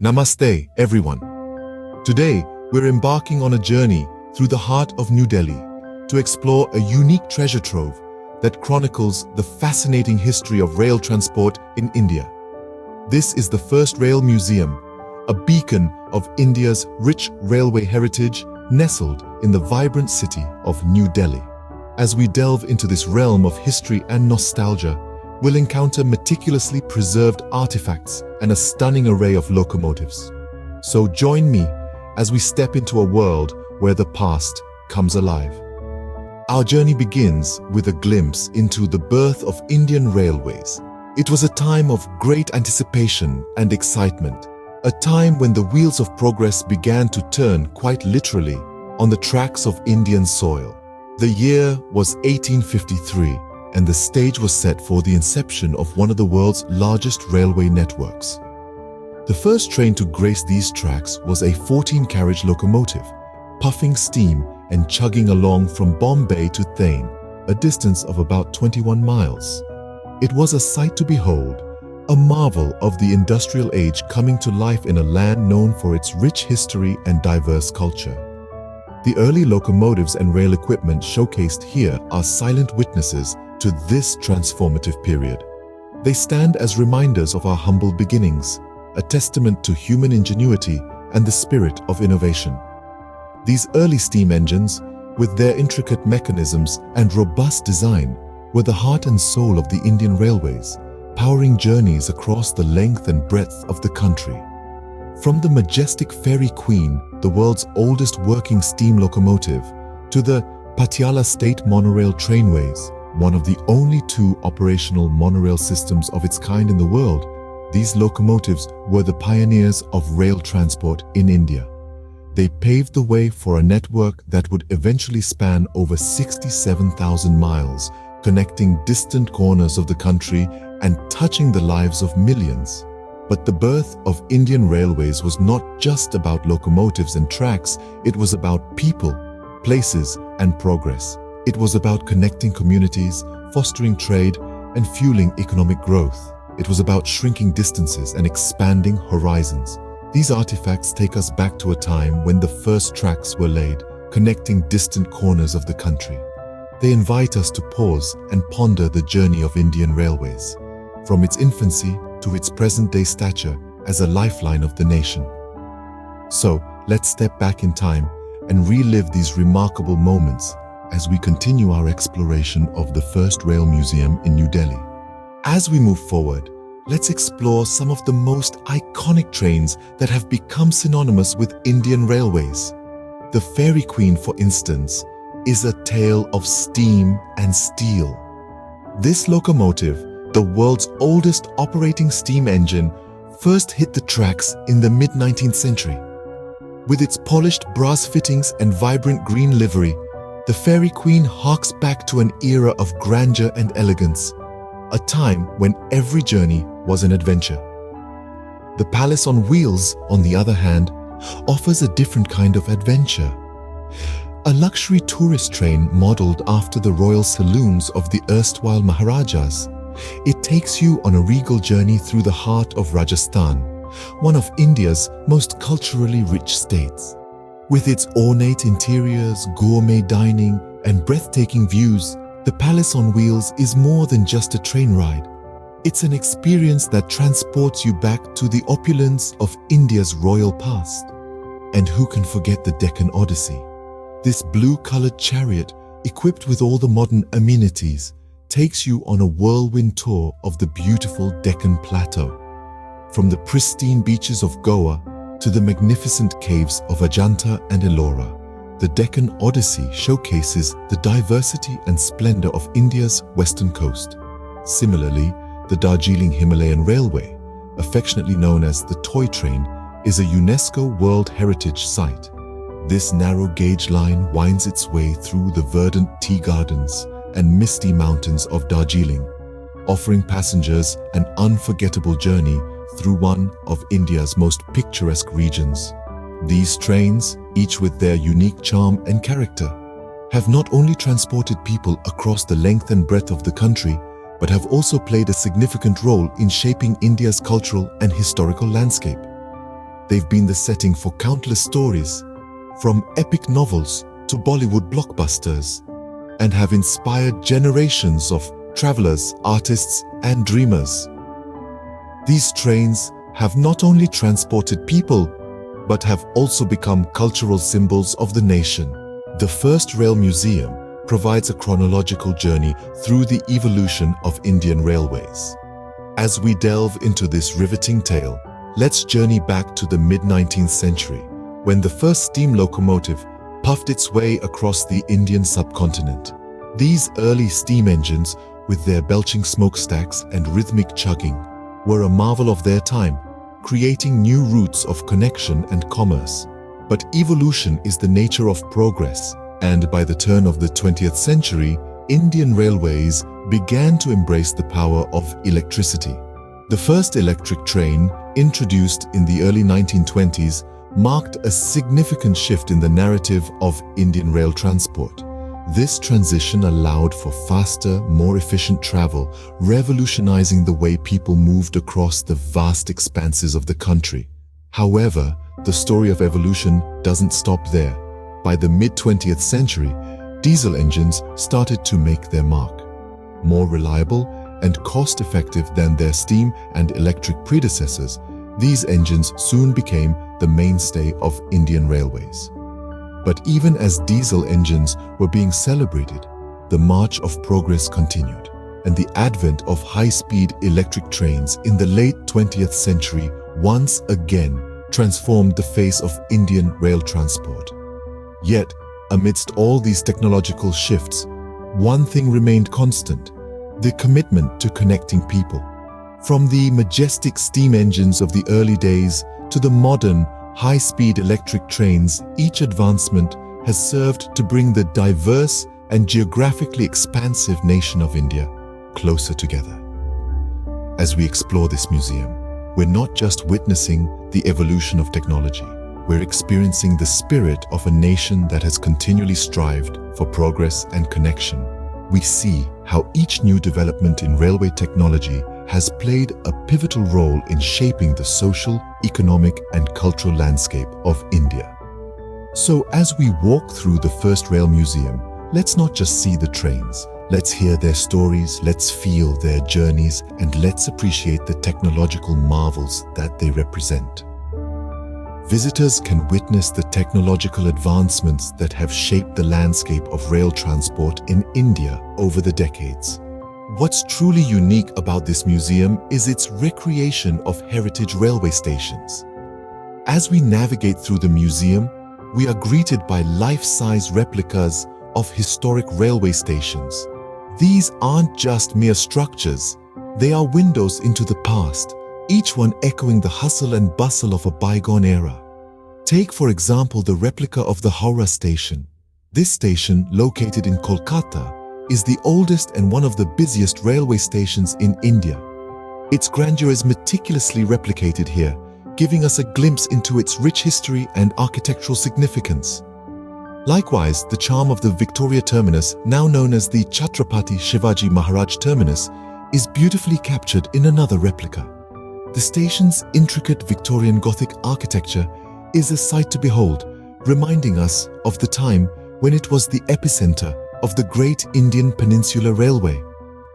Namaste, everyone. Today, we're embarking on a journey through the heart of New Delhi to explore a unique treasure trove that chronicles the fascinating history of rail transport in India. This is the first rail museum, a beacon of India's rich railway heritage nestled in the vibrant city of New Delhi. As we delve into this realm of history and nostalgia, we'll encounter meticulously preserved artifacts and a stunning array of locomotives. So join me as we step into a world where the past comes alive. Our journey begins with a glimpse into the birth of Indian railways. It was a time of great anticipation and excitement, a time when the wheels of progress began to turn quite literally on the tracks of Indian soil. The year was 1853. And the stage was set for the inception of one of the world's largest railway networks. The first train to grace these tracks was a 14-carriage locomotive, puffing steam and chugging along from Bombay to Thane, a distance of about 21 miles. It was a sight to behold, a marvel of the industrial age coming to life in a land known for its rich history and diverse culture. The early locomotives and rail equipment showcased here are silent witnesses to this transformative period. They stand as reminders of our humble beginnings, a testament to human ingenuity and the spirit of innovation. These early steam engines, with their intricate mechanisms and robust design, were the heart and soul of the Indian railways, powering journeys across the length and breadth of the country. From the majestic Fairy Queen, the world's oldest working steam locomotive, to the Patiala State Monorail Trainways, one of the only two operational monorail systems of its kind in the world, these locomotives were the pioneers of rail transport in India. They paved the way for a network that would eventually span over 67,000 miles, connecting distant corners of the country and touching the lives of millions. But the birth of Indian railways was not just about locomotives and tracks, it was about people, places, and progress. It was about connecting communities, fostering trade, and fueling economic growth. It was about shrinking distances and expanding horizons. These artifacts take us back to a time when the first tracks were laid, connecting distant corners of the country. They invite us to pause and ponder the journey of Indian railways, from its infancy to its present-day stature as a lifeline of the nation. So, let's step back in time and relive these remarkable moments as we continue our exploration of the first rail museum in New Delhi. As we move forward, let's explore some of the most iconic trains that have become synonymous with Indian railways. The Fairy Queen, for instance, is a tale of steam and steel. This locomotive, the world's oldest operating steam engine, first hit the tracks in the mid-19th century. With its polished brass fittings and vibrant green livery, the Fairy Queen harks back to an era of grandeur and elegance, a time when every journey was an adventure. The Palace on Wheels, on the other hand, offers a different kind of adventure. A luxury tourist train modeled after the royal saloons of the erstwhile Maharajas, it takes you on a regal journey through the heart of Rajasthan, one of India's most culturally rich states. With its ornate interiors, gourmet dining, and breathtaking views, the Palace on Wheels is more than just a train ride. It's an experience that transports you back to the opulence of India's royal past. And who can forget the Deccan Odyssey? This blue-colored chariot, equipped with all the modern amenities, takes you on a whirlwind tour of the beautiful Deccan Plateau. From the pristine beaches of Goa to the magnificent caves of Ajanta and Ellora, the Deccan Odyssey showcases the diversity and splendor of India's western coast. Similarly, the Darjeeling Himalayan Railway, affectionately known as the Toy Train, is a UNESCO World Heritage Site. This narrow-gauge line winds its way through the verdant tea gardens and misty mountains of Darjeeling, offering passengers an unforgettable journey through one of India's most picturesque regions. These trains, each with their unique charm and character, have not only transported people across the length and breadth of the country, but have also played a significant role in shaping India's cultural and historical landscape. They've been the setting for countless stories, from epic novels to Bollywood blockbusters, and have inspired generations of travelers, artists, and dreamers. These trains have not only transported people, but have also become cultural symbols of the nation. The first rail museum provides a chronological journey through the evolution of Indian railways. As we delve into this riveting tale, let's journey back to the mid-19th century, when the first steam locomotive puffed its way across the Indian subcontinent. These early steam engines, with their belching smokestacks and rhythmic chugging, were a marvel of their time, creating new routes of connection and commerce. But evolution is the nature of progress, and by the turn of the 20th century, Indian railways began to embrace the power of electricity. The first electric train, introduced in the early 1920s, marked a significant shift in the narrative of Indian rail transport. This transition allowed for faster, more efficient travel, revolutionizing the way people moved across the vast expanses of the country. However, the story of evolution doesn't stop there. By the mid-20th century, diesel engines started to make their mark. More reliable and cost-effective than their steam and electric predecessors, these engines soon became the mainstay of Indian railways. But even as diesel engines were being celebrated, the march of progress continued, and the advent of high-speed electric trains in the late 20th century once again transformed the face of Indian rail transport. Yet, amidst all these technological shifts, one thing remained constant: the commitment to connecting people. From the majestic steam engines of the early days to the modern, high-speed electric trains, each advancement has served to bring the diverse and geographically expansive nation of India closer together. As we explore this museum, we're not just witnessing the evolution of technology, we're experiencing the spirit of a nation that has continually strived for progress and connection. We see how each new development in railway technology has played a pivotal role in shaping the social, economic, and cultural landscape of India. So as we walk through the first rail museum, let's not just see the trains. Let's hear their stories, let's feel their journeys, and let's appreciate the technological marvels that they represent. Visitors can witness the technological advancements that have shaped the landscape of rail transport in India over the decades. What's truly unique about this museum is its recreation of heritage railway stations. As we navigate through the museum, we are greeted by life-size replicas of historic railway stations. These aren't just mere structures, they are windows into the past, each one echoing the hustle and bustle of a bygone era. Take, for example, the replica of the Howrah station. This station, located in Kolkata, is the oldest and one of the busiest railway stations in India. Its grandeur is meticulously replicated here, giving us a glimpse into its rich history and architectural significance. Likewise, the charm of the Victoria terminus, now known as the Chhatrapati Shivaji Maharaj terminus, is beautifully captured in another replica. The station's intricate Victorian Gothic architecture is a sight to behold, reminding us of the time when it was the epicenter of the Great Indian Peninsular Railway.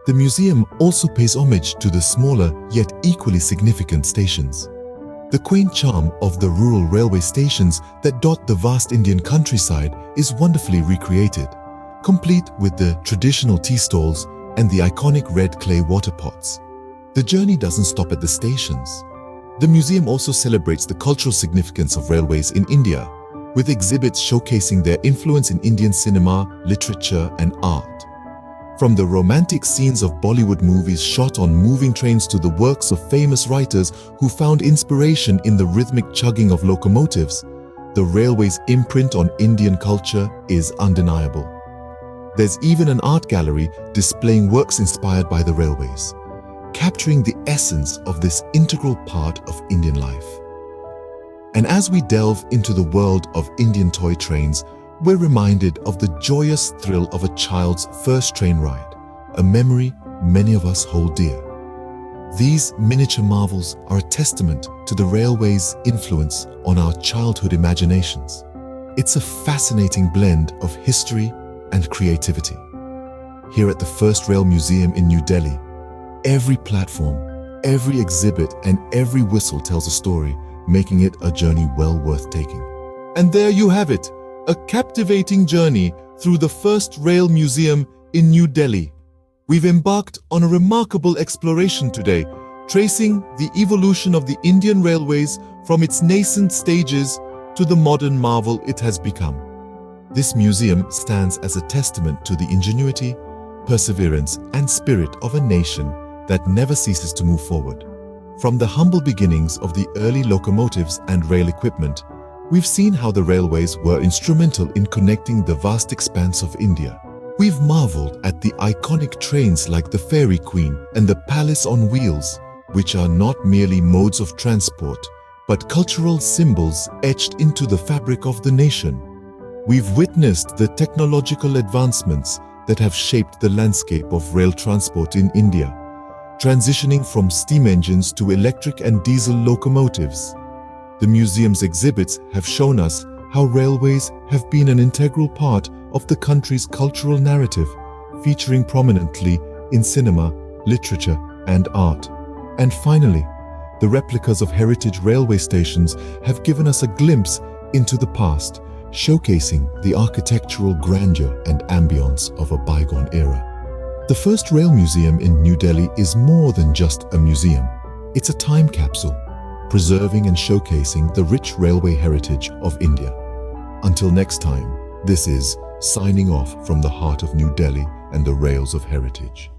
The museum also pays homage to the smaller yet equally significant stations. The quaint charm of the rural railway stations that dot the vast Indian countryside is wonderfully recreated, complete with the traditional tea stalls and the iconic red clay water pots. The journey doesn't stop at the stations. The museum also celebrates the cultural significance of railways in India, with exhibits showcasing their influence in Indian cinema, literature, and art. From the romantic scenes of Bollywood movies shot on moving trains to the works of famous writers who found inspiration in the rhythmic chugging of locomotives, the railway's imprint on Indian culture is undeniable. There's even an art gallery displaying works inspired by the railways, capturing the essence of this integral part of Indian life. And as we delve into the world of Indian toy trains, we're reminded of the joyous thrill of a child's first train ride, a memory many of us hold dear. These miniature marvels are a testament to the railway's influence on our childhood imaginations. It's a fascinating blend of history and creativity. Here at the First Rail Museum in New Delhi, every platform, every exhibit, and every whistle tells a story, making it a journey well worth taking. And there you have it, a captivating journey through the First Rail Museum in New Delhi. We've embarked on a remarkable exploration today, tracing the evolution of the Indian Railways from its nascent stages to the modern marvel it has become. This museum stands as a testament to the ingenuity, perseverance, and spirit of a nation that never ceases to move forward. From the humble beginnings of the early locomotives and rail equipment, we've seen how the railways were instrumental in connecting the vast expanse of India. We've marveled at the iconic trains like the Fairy Queen and the Palace on Wheels, which are not merely modes of transport, but cultural symbols etched into the fabric of the nation. We've witnessed the technological advancements that have shaped the landscape of rail transport in India, transitioning from steam engines to electric and diesel locomotives. The museum's exhibits have shown us how railways have been an integral part of the country's cultural narrative, featuring prominently in cinema, literature, and art. And finally, the replicas of heritage railway stations have given us a glimpse into the past, showcasing the architectural grandeur and ambience of a bygone era. The First Rail Museum in New Delhi is more than just a museum. It's a time capsule, preserving and showcasing the rich railway heritage of India. Until next time, this is signing off from the heart of New Delhi and the rails of heritage.